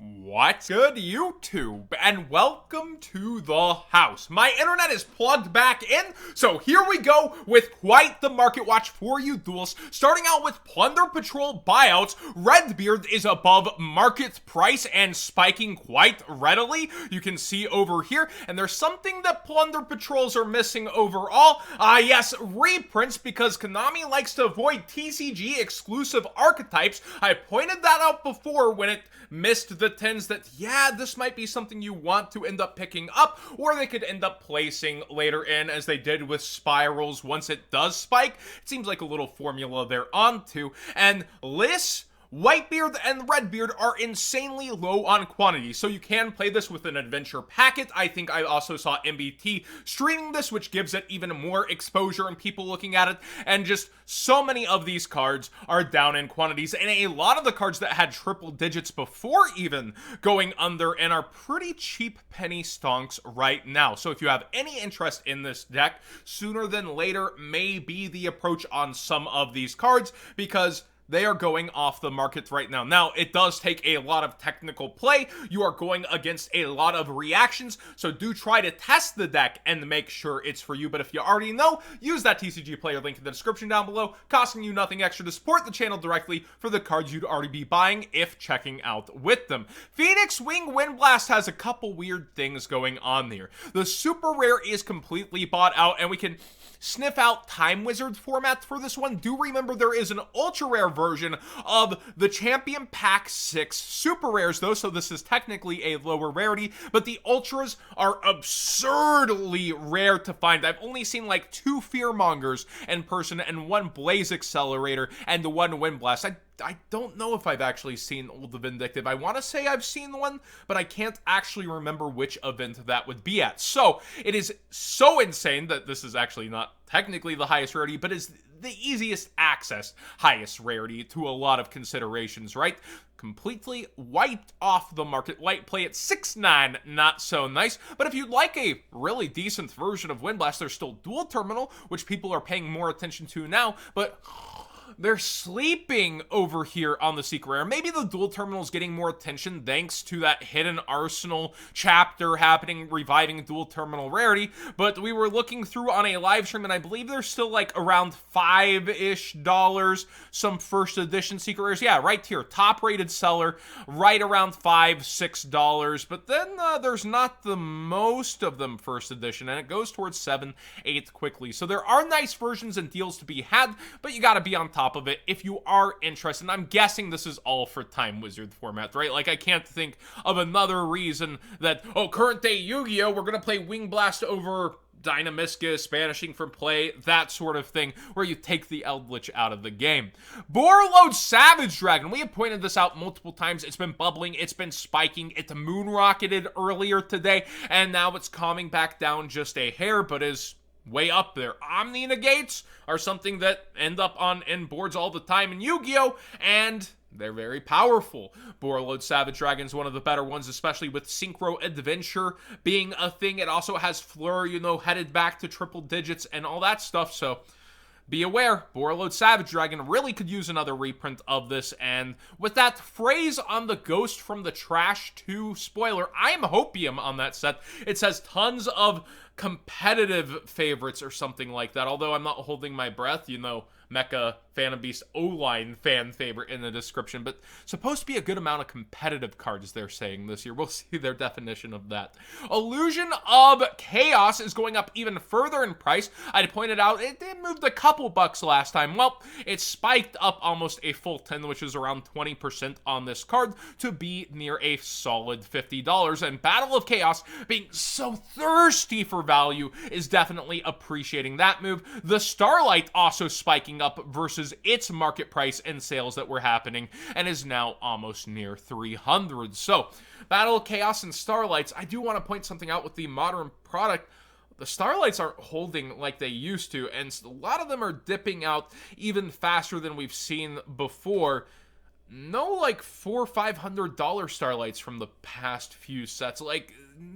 What's good, YouTube, and welcome to the house. My internet is plugged back in, so here we go with quite the market watch for you duels. Starting out with Plunder Patrol buyouts, Redbeard is above market price and spiking quite readily. You can see over here, and there's something that Plunder Patrols are missing overall. Yes, reprints, because Konami likes to avoid TCG exclusive archetypes. I pointed that out before when it missed the 10s that, yeah, this might be something you want to end up picking up, or they could end up placing later in, as they did with Spirals once it does spike. It seems like a little formula they're onto. And Liss, Whitebeard, and Redbeard are insanely low on quantity, so you can play this with an adventure packet. I think I also saw MBT streaming this, which gives it even more exposure and people looking at it, and just so many of these cards are down in quantities, and a lot of the cards that had triple digits before even going under and are pretty cheap penny stonks right now. So if you have any interest in this deck, sooner than later may be the approach on some of these cards, because they are going off the market right now. Now, it does take a lot of technical play. You are going against a lot of reactions, so do try to test the deck and make sure it's for you. But if you already know, use that TCG player link in the description down below, costing you nothing extra to support the channel directly for the cards you'd already be buying if checking out with them. Phoenix Wing Windblast has a couple weird things going on there. The super rare is completely bought out, and we can sniff out Time Wizard format for this one. Do remember there is an ultra rare version of the Champion Pack 6 super rares though, so this is technically a lower rarity, but the ultras are absurdly rare to find. I've only seen like 2 Fearmongers in person and 1 Blaze Accelerator and 1 Windblast. I don't know if I've actually seen Old the Vindictive. I want to say I've seen one, but I can't actually remember which event that would be at. So it is so insane that this is actually not technically the highest rarity, but is the easiest access highest rarity to a lot of considerations, right? Completely wiped off the market. Light play at 6.9, not so nice. But if you'd like a really decent version of Windblast, there's still Dual Terminal, which people are paying more attention to now, but they're sleeping over here on the secret rare. Maybe the Dual Terminal is getting more attention thanks to that Hidden Arsenal chapter happening, reviving Dual Terminal rarity, but we were looking through on a live stream, and I believe there's still like around $5-ish, some first edition secret rares. Yeah, right here, top rated seller, right around $5-6, but then there's not the most of them first edition, and it goes towards 7-8 quickly. So there are nice versions and deals to be had, but you gotta be on top of it if you are interested. And I'm guessing this is all for Time Wizard format, right? Like, I can't think of another reason that, oh, current day Yu-Gi-Oh, we're gonna play Wing Blast over Dynamiscus, banishing from play, that sort of thing, where you take the Eldritch out of the game. Borreload Savage Dragon, we have pointed this out multiple times. It's been bubbling, it's been spiking, it moon rocketed earlier today, and now it's calming back down just a hair, but is way up there. Omni Negates are something that end up on end boards all the time in Yu-Gi-Oh! And they're very powerful. Borreload Savage Dragon is one of the better ones, especially with Synchro Adventure being a thing. It also has Fleur, headed back to triple digits and all that stuff, so be aware, Borreload Savage Dragon really could use another reprint of this, and with that phrase on the Ghost from the Trash 2 spoiler, I am Hopium on that set. It says tons of competitive favorites or something like that, although I'm not holding my breath, Mecha Phantom Beast O-Line fan favorite in the description, but supposed to be a good amount of competitive cards they're saying this year. We'll see their definition of that. Illusion of Chaos is going up even further in price. I pointed out it did move a couple bucks last time. Well, it spiked up almost a full 10, which is around 20% on this card, to be near a solid $50. And Battle of Chaos, being so thirsty for value, is definitely appreciating that move. The Starlight also spiking up versus its market price and sales that were happening, and is now almost near 300. So, Battle of Chaos and Starlights, I do want to point something out with the modern product. The Starlights aren't holding like they used to, and a lot of them are dipping out even faster than we've seen before. No, like $400-500 Starlights from the past few sets. Like,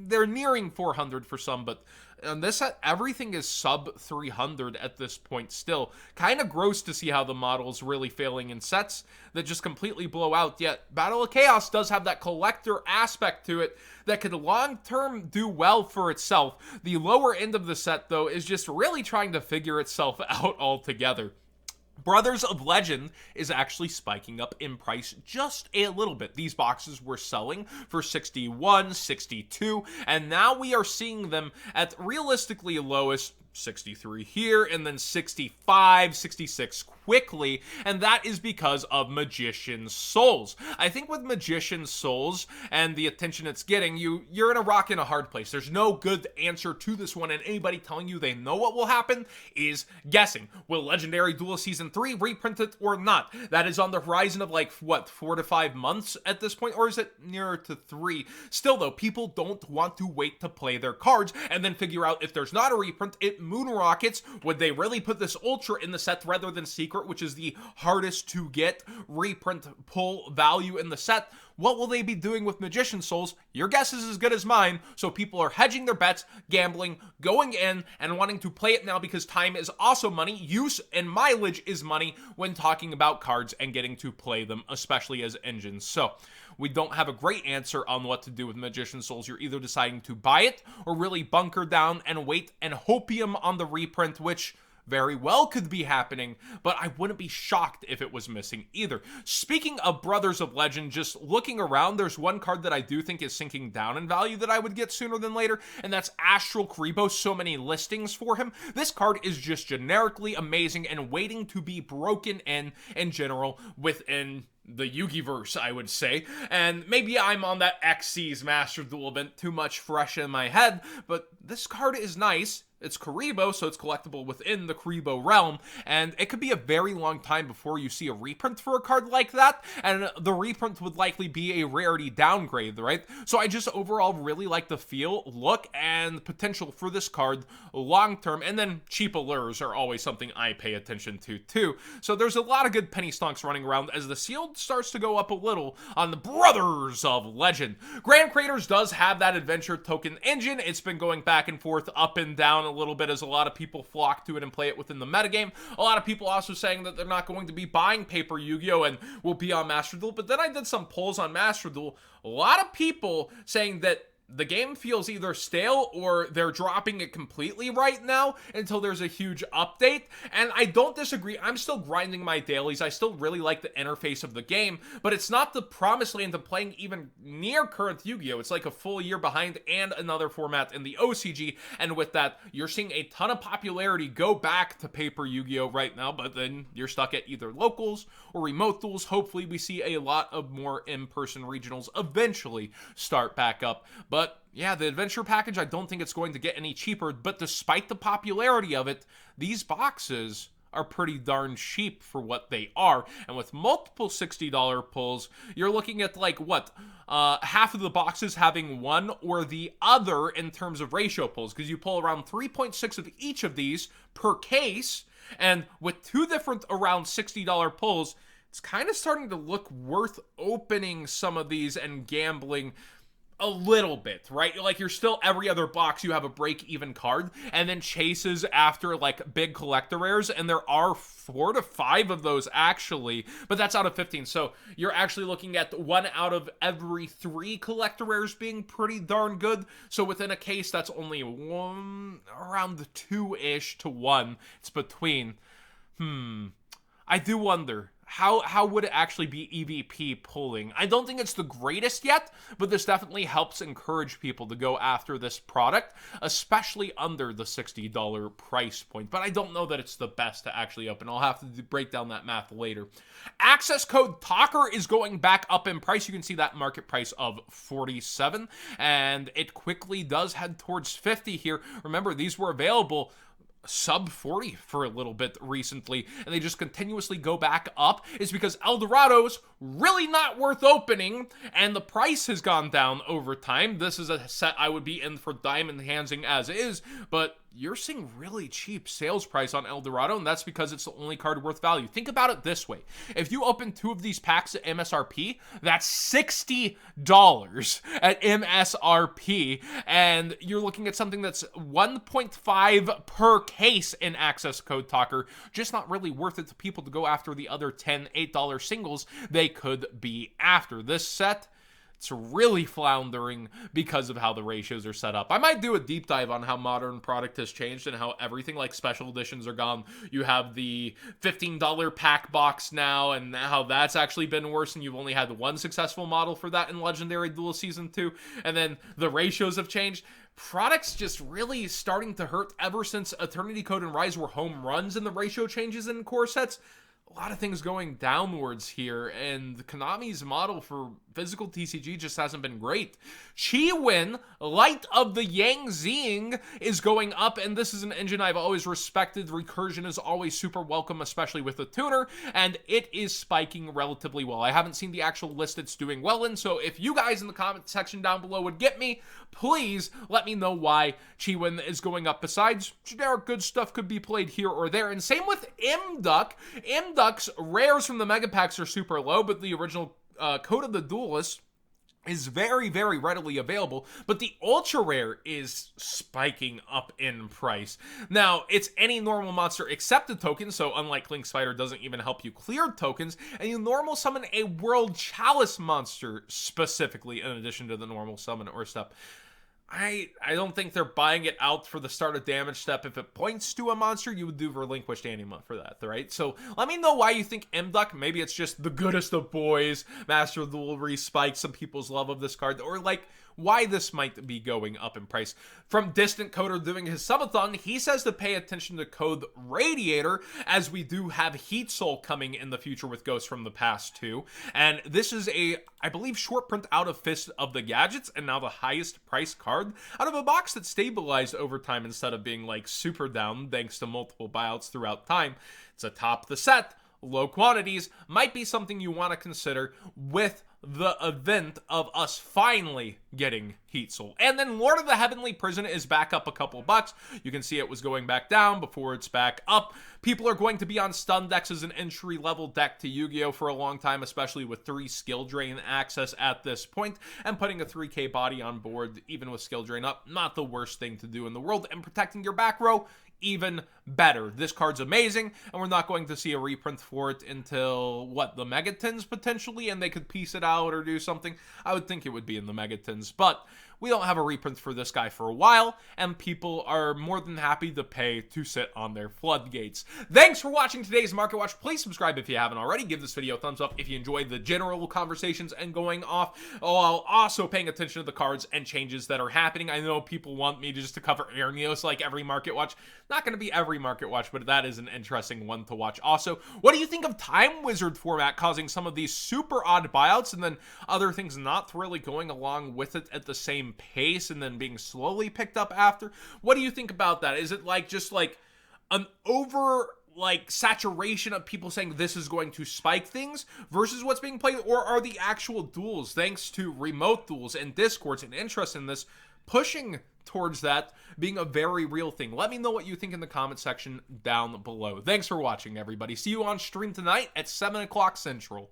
they're nearing 400 for some, but on this set, everything is sub 300 at this point still. Kind of gross to see how the model's really failing in sets that just completely blow out, yet Battle of Chaos does have that collector aspect to it that could long-term do well for itself. The lower end of the set, though, is just really trying to figure itself out altogether. Brothers of Legend is actually spiking up in price just a little bit. These boxes were selling for 61, 62, and now we are seeing them at realistically lowest 63 here, and then 65, 66 quickly, and that is because of Magician's Souls. I think with Magician's Souls and the attention it's getting, you're in a rock and a hard place. There's no good answer to this one, and anybody telling you they know what will happen is guessing. Will Legendary Duel Season 3 reprint it or not? That is on the horizon of like, what, 4 to 5 months at this point, or is it nearer to 3? Still though, people don't want to wait to play their cards and then figure out if there's not a reprint, it moon rockets. Would they really put this Ultra in the set rather than Secret, which is the hardest to get reprint pull value in the set? What will they be doing with Magician's Souls? Your guess is as good as mine, so people are hedging their bets, gambling, going in, and wanting to play it now because time is also money. Use and mileage is money when talking about cards and getting to play them, especially as engines. So we don't have a great answer on what to do with Magician's Souls. You're either deciding to buy it or really bunker down and wait and hopium on the reprint, which very well could be happening, but I wouldn't be shocked if it was missing either. Speaking of Brothers of Legend, just looking around, there's one card that I do think is sinking down in value that I would get sooner than later, and that's Astral Karibo. So many listings for him. This card is just generically amazing and waiting to be broken in general within the Yugiverse, I would say. And maybe I'm on that Xyz Master Duel event too much fresh in my head, but this card is nice. It's Karibo, so it's collectible within the Karibo realm, and it could be a very long time before you see a reprint for a card like that, and the reprint would likely be a rarity downgrade, right? So I just overall really like the feel, look, and potential for this card long term, and then cheap allures are always something I pay attention to too. So there's a lot of good penny stonks running around as the seal starts to go up a little on the Brothers of Legend. Grand Creators does have that adventure token engine. It's been going back and forth, up and down a little bit as a lot of people flock to it and play it within the metagame. A lot of people also saying that they're not going to be buying Paper Yu-Gi-Oh! And will be on Master Duel, but then I did some polls on Master Duel. A lot of people saying that the game feels either stale or they're dropping it completely right now until there's a huge update. And I don't disagree. I'm still grinding my dailies. I still really like the interface of the game, but it's not the promised land of playing even near current Yu-Gi-Oh! It's like a full year behind and another format in the OCG. And with that, you're seeing a ton of popularity go back to Paper Yu-Gi-Oh! Right now, but then you're stuck at either locals or remote duels. Hopefully we see a lot of more in-person regionals eventually start back up. But yeah, the adventure package, I don't think it's going to get any cheaper, but despite the popularity of it, these boxes are pretty darn cheap for what they are. And with multiple $60 pulls, you're looking at like, what, half of the boxes having one or the other in terms of ratio pulls, because you pull around 3.6 of each of these per case, and with two different around $60 pulls, it's kind of starting to look worth opening some of these and gambling a little bit, right? Like, you're still every other box, you have a break-even card, and then chases after, like, big collector rares, and there are 4 to 5 of those, actually, but that's out of 15, so you're actually looking at 1 out of every 3 collector rares being pretty darn good, so within a case, that's only one, around 2-ish to 1, it's between. I do wonder, how would it actually be EVP pulling? I don't think it's the greatest yet, but this definitely helps encourage people to go after this product, especially under the $60 price point. But I don't know that it's the best to actually open. I'll have to break down that math later. Accesscode Talker is going back up in price. You can see that market price of 47, and it quickly does head towards 50 here. Remember, these were available sub 40 for a little bit recently, and they just continuously go back up, is because El Dorado's really not worth opening, and the price has gone down over time. This is a set I would be in for diamond handsing as is, but you're seeing really cheap sales price on El Dorado, and that's because it's the only card worth value. Think about it this way. If you open 2 of these packs at MSRP, that's $60 at MSRP, and you're looking at something that's 1.5 per case in Accesscode Talker. Just not really worth it to people to go after the other $10, $8 singles they could be after. This set, it's really floundering because of how the ratios are set up. I might do a deep dive on how modern product has changed and how everything like special editions are gone. You have the $15 pack box now, and how that's actually been worse, and you've only had one successful model for that in Legendary Duel Season 2, and then the ratios have changed. Products just really starting to hurt ever since Eternity Code and Rise were home runs in the ratio changes in core sets. A lot of things going downwards here, and Konami's model for physical TCG just hasn't been great. Chi-Win, Light of the Yang Zing, is going up, and this is an engine I've always respected. Recursion is always super welcome, especially with the tuner, and it is spiking relatively well. I haven't seen the actual list it's doing well in, so if you guys in the comment section down below would get me, please let me know why Chi-Win is going up. Besides, generic good stuff could be played here or there, and same with Imduck. Imduck's rares from the mega packs are super low, but the original Code of the Duelist is very, very readily available, but the ultra rare is spiking up in price. Now, it's any normal monster except a token, so unlike Link Spider doesn't even help you clear tokens, and you normal summon a World Chalice monster specifically in addition to the normal summon or step. I don't think they're buying it out for the start of damage step. If it points to a monster, you would do Relinquished Anima for that, right? So let me know why you think Imduck. Maybe it's just the goodest of boys. Master of Duel respiked some people's love of this card, or like why this might be going up in price. From Distant Coder doing his subathon, he says to pay attention to code Radiator, as we do have Heat Soul coming in the future with Ghosts from the Past too. And this is a, I believe, short print out of Fist of the Gadgets, and now the highest price card out of a box that stabilized over time instead of being like super down thanks to multiple buyouts throughout time. It's atop the set, low quantities, might be something you want to consider with the event of us finally getting Heat Soul. And then Lord of the Heavenly Prison is back up a couple bucks. You can see it was going back down before it's back up. People are going to be on stun decks as an entry-level deck to Yu-Gi-Oh! For a long time, especially with 3 skill drain access at this point, and putting a 3k body on board, even with skill drain up, not the worst thing to do in the world, and protecting your back row, even better. This card's amazing, and we're not going to see a reprint for it until, what, the Megatins potentially, and they could piece it out or do something. I would think it would be in the Megatins, but we don't have a reprint for this guy for a while, and people are more than happy to pay to sit on their floodgates. Thanks for watching today's Market Watch. Please subscribe if you haven't already. Give this video a thumbs up if you enjoyed the general conversations and going off, while also paying attention to the cards and changes that are happening. I know people want me just to cover Arnios like every Market Watch. Not going to be every Market Watch, but that is an interesting one to watch. Also, what do you think of Time Wizard format causing some of these super odd buyouts and then other things not really going along with it at the same pace and then being slowly picked up after? What do you think about that? Is it like just like an over like saturation of people saying this is going to spike things versus what's being played, or are the actual duels, thanks to remote duels and discords and interest in this, pushing towards that being a very real thing? Let me know what you think in the comment section down below. Thanks for watching, everybody. See you on stream tonight at 7 o'clock Central.